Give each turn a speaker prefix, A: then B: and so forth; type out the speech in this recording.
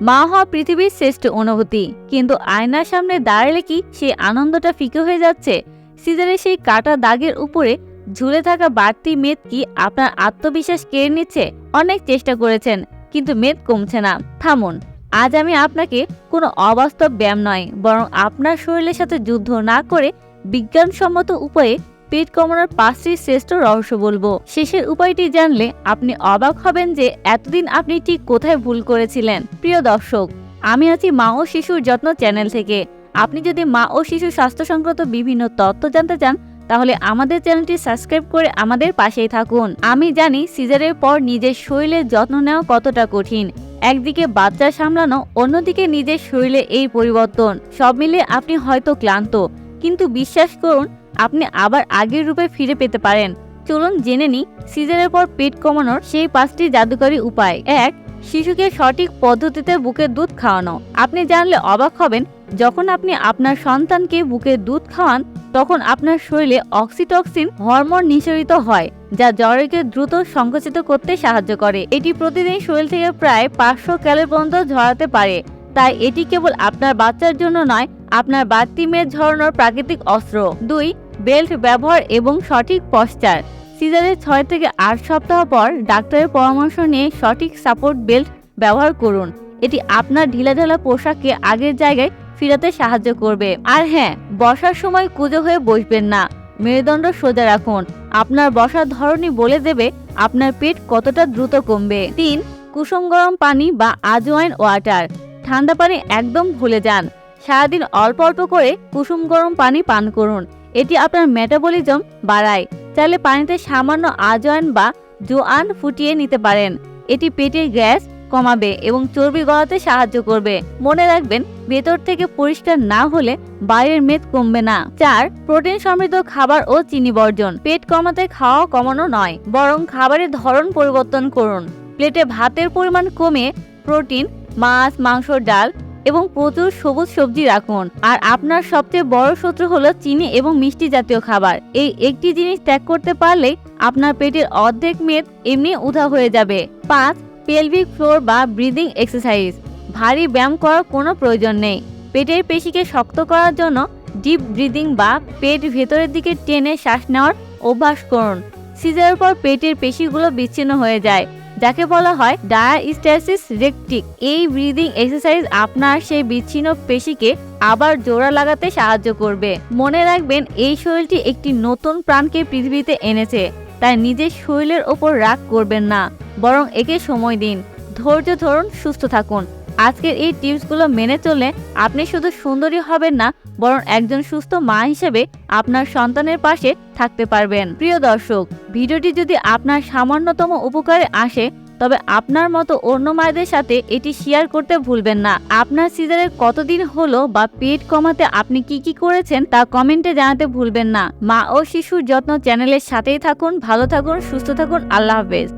A: মা হওয়া পৃথিবীর শ্রেষ্ঠ অনুভূতি, কিন্তু আয়নার সামনে দাঁড়ালে কি সেই আনন্দটা ফিকে হয়ে যাচ্ছে? সিজারের সেই কাটা দাগের উপরে ঝুলে থাকা বাড়তি মেদ কি আপনার আত্মবিশ্বাস কেড়ে নিচ্ছে? অনেক চেষ্টা করেছেন, কিন্তু মেদ কমছে না। থামুন, আজ আমি আপনাকে কোনো অবাস্তব ব্যায়াম নয়, বরং আপনার শরীরের সাথে যুদ্ধ না করে বিজ্ঞানসম্মত উপায়ে পেট কমানোর 5টি শ্রেষ্ঠ রহস্য বলবো। শেষের উপায়টি জানলে আপনি অবাক হবেন যে এতদিন আপনি ঠিক কোথায় ভুল করেছিলেন। প্রিয় দর্শক, আমি আছি মা ও শিশুর যত্ন চ্যানেল থেকে। আপনি যদি মা ও শিশু স্বাস্থ্য সংক্রান্ত বিভিন্ন তথ্য জানতে চান, তাহলে আমাদের চ্যানেলটি সাবস্ক্রাইব করে আমাদের পাশেই থাকুন। আমি জানি সিজারের পর নিজের শরীরের যত্ন নেওয়া কতটা কঠিন। একদিকে বাচ্চা সামলানো, অন্যদিকে নিজের শরীরে এই পরিবর্তন, সব মিলে আপনি হয়তো ক্লান্ত, কিন্তু বিশ্বাস করুন, আপনি আবার আগের রূপে ফিরে পেতে পারেন। চলুন জেনে নিই সিজারের পর পেট কমানোর সেই 5টি জাদুকরী উপায়। 1. শিশুকে সঠিক পদ্ধতিতে বুকের দুধ খাওয়ানো। আপনি জানলে অবাক হবেন, যখন আপনি আপনার সন্তানকে বুকের দুধ খাওয়ান, তখন আপনার শরীরে অক্সিটক্সিন হরমোন নিঃসরিত হয়, যা জ্বরকে দ্রুত সংকুচিত করতে সাহায্য করে। এটি প্রতিদিন শরীর থেকে প্রায় 500 ক্যালোরি পর্যন্ত ঝরাতে পারে। তাই এটি কেবল আপনার বাচ্চার জন্য নয়, আপনার বাড়তি মেদ ঝরানোর প্রাকৃতিক অস্ত্র। 2. বেল্ট ব্যবহার এবং সঠিক পশ্চার। সিজারের 6 থেকে 8 সপ্তাহ পর ডাক্তারের পরামর্শ নিয়ে সঠিক সাপোর্ট বেল্ট ব্যবহার করুন। এটি আপনার ঢিলাঢালা পোশাককে আগের জায়গায় ফিরাতে সাহায্য করবে। আর হ্যাঁ, বসার সময় কুঁজো হয়ে বসবেন না, মেরুদণ্ড সোজা রাখুন। আপনার বসার ধরনই বলে দেবে আপনার পেট কতটা দ্রুত কমবে। 3. কুসুম গরম পানি বা আজওয়াইন ওয়াটার। ঠান্ডা পানি একদম ভুলে যান। সারাদিন অল্প অল্প করে কুসুম গরম পানি পান করুন। এটি আপনার মেটাবলিজম বাড়ায়। চাইলে পানিতে সামান্য আজওয়াইন বা জোয়ান ফুটিয়ে নিতে পারেন। এটি পেটের গ্যাস কমাবে এবং চর্বি গলাতে সাহায্য করবে। মনে রাখবেন, ভেতর থেকে পরিষ্কার না হলে বাইরের মেদ কমবে না। 4. প্রোটিন সমৃদ্ধ খাবার ও চিনি বর্জন। পেট কমাতে খাওয়া কমানো নয়, বরং খাবারের ধরন পরিবর্তন করুন। প্লেটে ভাতের পরিমাণ কমে প্রোটিন, মাছ, মাংস, ডাল এবং প্রচুর সবুজ সবজি রাখুন। আর আপনার সবচেয়ে বড় শত্রু হলো চিনি এবং মিষ্টি জাতীয় খাবার। এই একটি জিনিস ত্যাগ করতে পারলে আপনার পেটের অর্ধেক মেদ এমনি উধাও হয়ে যাবে। 5. পেলভিক ফ্লোর বা ব্রিদিং এক্সারসাইজ। ভারী ব্যায়াম করার কোনো প্রয়োজন নেই। পেটের পেশিকে শক্ত করার জন্য ডিপ ব্রিদিং বা পেট ভেতরের দিকে টেনে শ্বাস নেওয়ার অভ্যাস করুন। সিজারের পর পেটের পেশিগুলো বিচ্ছিন্ন হয়ে যায়, যাকে বলা হয় ডায়াস্টাসিস রেকটিক। এই ব্রিদিং এক্সারসাইজ আপনার সেই বিচ্ছিন্ন পেশিকে আবার জোড়া লাগাতে সাহায্য করবে। মনে রাখবেন, এই শরীরটি একটি নতুন প্রাণকে পৃথিবীতে এনেছে, তাই নিজের শরীরের ওপর রাগ করবেন না, বরং একে সময় দিন। ধৈর্য ধরুন, সুস্থ থাকুন। আজকের এই টিপসগুলো মেনে চললে আপনি শুধু সুন্দরী হবেন না, বরং একজন সুস্থ মা হিসেবে আপনার সন্তানের পাশে থাকতে পারবেন। প্রিয় দর্শক, ভিডিওটি যদি আপনার সামান্যতম উপকারে আসে, তবে আপনার মতো অন্য মায়েদের সাথে এটি শেয়ার করতে ভুলবেন না। আপনার সিজারের কতদিন হলো বা পেট কমাতে আপনি কি করেছেন তা কমেন্টে জানাতে ভুলবেন না। মা ও শিশুর যত্ন চ্যানেলের সাথেই থাকুন। ভালো থাকুন, সুস্থ থাকুন। আল্লাহ হাফেজ।